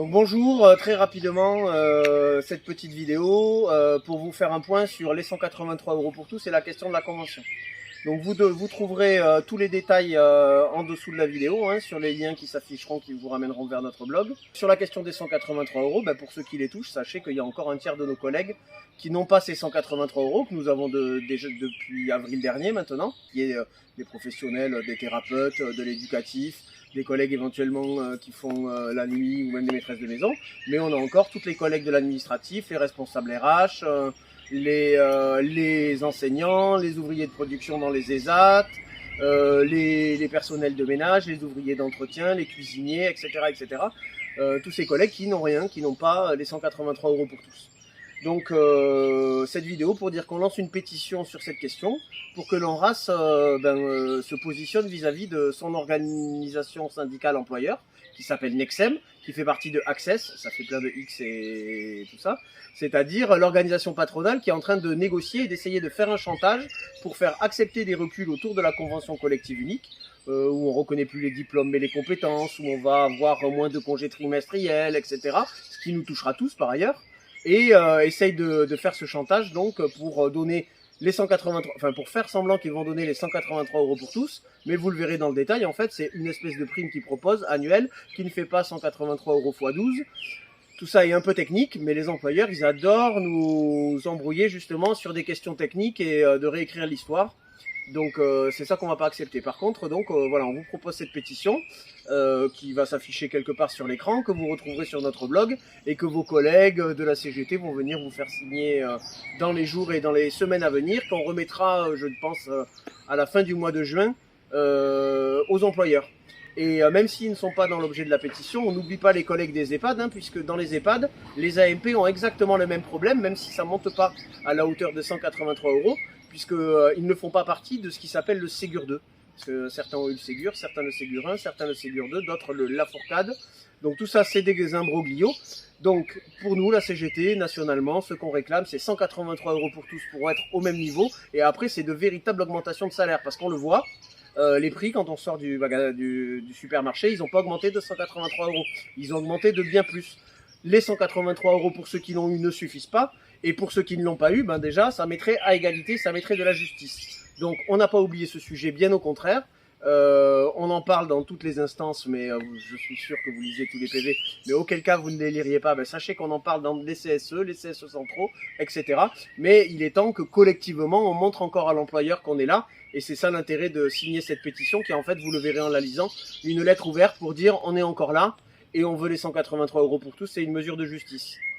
Donc bonjour, très rapidement cette petite vidéo pour vous faire un point sur les 183 € pour tous et la question de la convention. Donc vous trouverez tous les détails en dessous de la vidéo, sur les liens qui s'afficheront, qui vous ramèneront vers notre blog. Sur la question des 183 €, pour ceux qui les touchent, sachez qu'il y a encore un tiers de nos collègues qui n'ont pas ces 183 € que nous avons déjà depuis avril dernier maintenant, qui est des professionnels, des thérapeutes, de l'éducatif, des collègues éventuellement qui font la nuit ou même des maîtresses de maison. Mais on a encore toutes les collègues de l'administratif, les responsables RH, les enseignants, les ouvriers de production dans les ESAT, les personnels de ménage, les ouvriers d'entretien, les cuisiniers, etc. Tous ces collègues qui n'ont rien, qui n'ont pas les 183 € pour tous. Donc cette vidéo pour dire qu'on lance une pétition sur cette question pour que l'ANRAS se positionne vis-à-vis de son organisation syndicale employeur qui s'appelle Nexem, qui fait partie de Access, ça fait plein de X et tout ça, c'est-à-dire l'organisation patronale qui est en train de négocier et d'essayer de faire un chantage pour faire accepter des reculs autour de la convention collective unique, où on reconnaît plus les diplômes mais les compétences, où on va avoir moins de congés trimestriels, etc., ce qui nous touchera tous par ailleurs, et essaye de faire ce chantage donc pour donner les 183, enfin pour faire semblant qu'ils vont donner les 183 € pour tous, mais vous le verrez dans le détail, en fait c'est une espèce de prime qu'ils proposent annuelle qui ne fait pas 183 € x 12. Tout ça est un peu technique, mais les employeurs ils adorent nous embrouiller justement sur des questions techniques et de réécrire l'histoire. Donc c'est ça qu'on va pas accepter. Par contre, donc voilà, on vous propose cette pétition qui va s'afficher quelque part sur l'écran, que vous retrouverez sur notre blog et que vos collègues de la CGT vont venir vous faire signer dans les jours et dans les semaines à venir, qu'on remettra, je pense, à la fin du mois de juin aux employeurs. Et même s'ils ne sont pas dans l'objet de la pétition, on n'oublie pas les collègues des EHPAD, puisque dans les EHPAD, les AMP ont exactement le même problème, même si ça ne monte pas à la hauteur de 183 €, puisqu'ils ne font pas partie de ce qui s'appelle le Ségur 2. Parce que certains ont eu le Ségur, certains le Ségur 1, certains le Ségur 2, d'autres la Fourcade. Donc tout ça, c'est des imbroglios. Donc pour nous, la CGT, nationalement, ce qu'on réclame, c'est 183 € pour tous pour être au même niveau. Et après, c'est de véritables augmentations de salaire, parce qu'on le voit. Les prix, quand on sort du supermarché, ils n'ont pas augmenté de 183 €. Ils ont augmenté de bien plus. Les 183 € pour ceux qui l'ont eu ne suffisent pas. Et pour ceux qui ne l'ont pas eu, déjà, ça mettrait à égalité, ça mettrait de la justice. Donc, on n'a pas oublié ce sujet, bien au contraire. On en parle dans toutes les instances, mais je suis sûr que vous lisez tous les PV. Mais auquel cas vous ne les liriez pas, sachez qu'on en parle dans les CSE centraux, etc. Mais il est temps que collectivement, on montre encore à l'employeur qu'on est là. Et c'est ça l'intérêt de signer cette pétition, qui est en fait, vous le verrez en la lisant, une lettre ouverte pour dire on est encore là et on veut les 183 € pour tous, c'est une mesure de justice.